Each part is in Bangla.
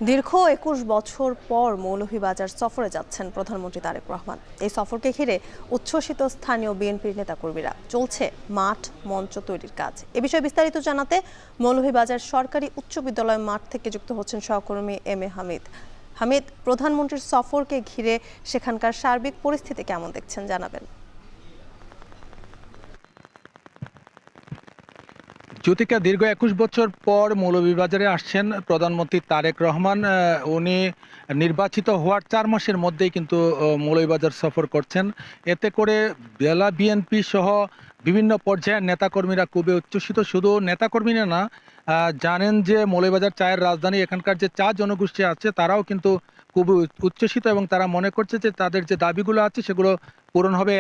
দীর্ঘ ২১ বছর পর মৌলভীবাজার সফরে যাচ্ছেন প্রধানমন্ত্রী তারেক রহমান। এই সফরকে ঘিরে উচ্ছ্বসিত স্থানীয় বিএনপির নেতাকর্মীরা। চলছে মাঠ মঞ্চ তৈরির কাজ। এ বিষয়ে বিস্তারিত জানাতে মৌলভীবাজার সরকারি উচ্চ বিদ্যালয় মাঠ থেকে যুক্ত হচ্ছেন সহকর্মী এম এ হামিদ। হামিদ, প্রধানমন্ত্রীর সফরকে ঘিরে সেখানকার সার্বিক পরিস্থিতি কেমন দেখছেন জানাবেন। জ্যোতিকা, দীর্ঘ ২১ বছর পর মৌলভীবাজারে আসছেন প্রধানমন্ত্রী তারেক রহমান। উনি নির্বাচিত হওয়ার ৪ মাসের মধ্যেই কিন্তু মৌলভীবাজার সফর করছেন। এতে করে জেলা বিএনপি সহ বিভিন্ন পর্যায়ের নেতাকর্মীরা খুবই উচ্ছ্বসিত। শুধু নেতাকর্মীরা না, জানেন যে মৌলভীবাজার চায়ের রাজধানী, এখানকার যে চা জনগোষ্ঠী আছে তারাও কিন্তু খুবই উচ্ছ্বসিত এবং তারা মনে করছে যে তাদের যে দাবিগুলো আছে সেগুলো পূরণ হবে।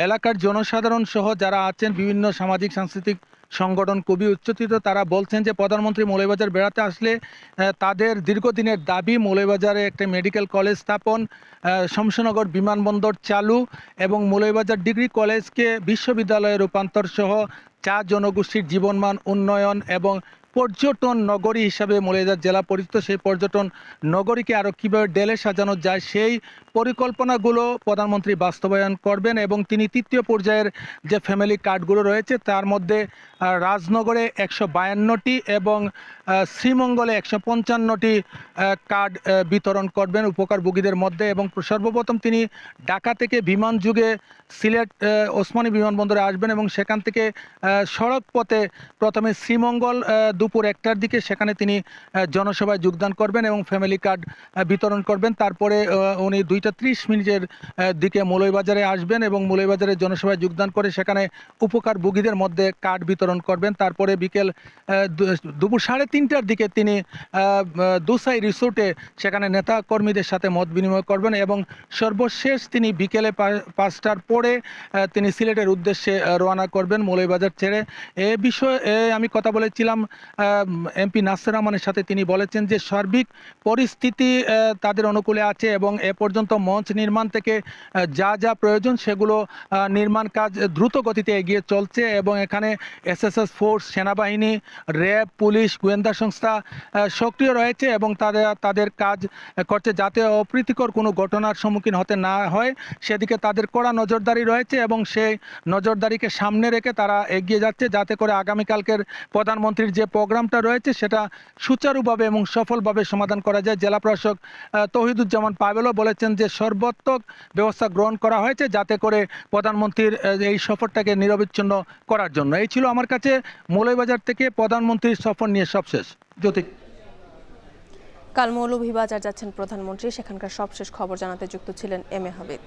এলাকার জনসাধারণ সহ যারা আছেন, বিভিন্ন সামাজিক সাংস্কৃতিক সংগঠন খুবই উচ্ছ্বসিত। তারা বলছেন যে প্রধানমন্ত্রী মৌলভীবাজার বেড়াতে আসলে তাদের দীর্ঘদিনের দাবি মৌলভীবাজারে একটা মেডিকেল কলেজ স্থাপন, শমশেরনগর বিমানবন্দর চালু এবং মৌলভীবাজার ডিগ্রি কলেজকে বিশ্ববিদ্যালয়ে রূপান্তর সহ চা জনগোষ্ঠীর জীবনমান উন্নয়ন এবং পর্যটন নগরী হিসাবে মৌলভীবাজার জেলা পরিচিত, সেই পর্যটন নগরীকে আরও কীভাবে ডেলে সাজানো যায় সেই পরিকল্পনাগুলো প্রধানমন্ত্রী বাস্তবায়ন করবেন। এবং তিনি তৃতীয় পর্যায়ের যে ফ্যামিলি কার্ডগুলো রয়েছে তার মধ্যে রাজনগরে ১৫২টি এবং শ্রীমঙ্গলে ১৫৫টি কার্ড বিতরণ করবেন উপকারভোগীদের মধ্যে। এবং সর্বপ্রথম তিনি ঢাকা থেকে বিমান যুগে সিলেট ওসমানী বিমানবন্দরে আসবেন এবং সেখান থেকে সড়ক পথে প্রথমে শ্রীমঙ্গল দুপুর ১টার দিকে সেখানে তিনি জনসভায় যোগদান করবেন এবং ফ্যামিলি কার্ড বিতরণ করবেন। তারপরে উনি ২টা ৩০ মিনিটের দিকে মৌলভীবাজারে আসবেন এবং মৌলভীবাজারে জনসভায় যোগদান করে সেখানে উপকারভোগীদের মধ্যে কার্ড বিতরণ করবেন। তারপরে বিকেল দুপুর ৩:৩০টার দিকে তিনি দুসাই রিসোর্টে সেখানে নেতা কর্মীদের সাথে মত বিনিময় করবেন এবং সর্বশেষ তিনি বিকেলে ৫টার পরে তিনি সিলেটের উদ্দেশ্যে রওনা করবেন মৌলভীবাজার ছেড়ে। এ বিষয়ে আমি কথা বলেছিলাম এমপি নাসির রহমানের সাথে। তিনি বলেছেন যে সার্বিক পরিস্থিতি তাদের অনুকূলে আছে এবং এ পর্যন্ত মঞ্চ নির্মাণ থেকে যা যা প্রয়োজন সেগুলো নির্মাণ কাজ দ্রুত গতিতে এগিয়ে চলছে এবং এখানে এসএসএস ফোর্স, সেনাবাহিনী, র্যাব, পুলিশ, গোয়েন্দা সংস্থা সক্রিয় রয়েছে এবং তাদের কাজ করছে যাতে অপ্রীতিকর কোনো ঘটনার সম্মুখীন হতে না হয় সেদিকে তাদের কড়া নজরদারি রয়েছে এবং সেই নজরদারিকে সামনে রেখে তারা এগিয়ে যাচ্ছে যাতে করে আগামীকালকের প্রধানমন্ত্রীর যে প্রোগ্রামটা রয়েছে সেটা সুচারুভাবে এবং সফলভাবে সমাধান করা যায়। জেলা প্রশাসক তৌহিদুজ্জামান পাভেলও বলেছেন যে সর্বাত্মক ব্যবস্থা গ্রহণ করা হয়েছে যাতে করে প্রধানমন্ত্রীর এই সফরটাকে নিরবিচ্ছিন্ন করার জন্য। এই ছিল আমার কাছে মৌলভীবাজার থেকে প্রধানমন্ত্রীর সফর নিয়ে সবশেষ। জ্যোতি, কাল মৌলভীবাজার যাচ্ছেন প্রধানমন্ত্রী, সেখানকার সবশেষ খবর জানাতে যুক্ত ছিলেন এম এ হামিদ।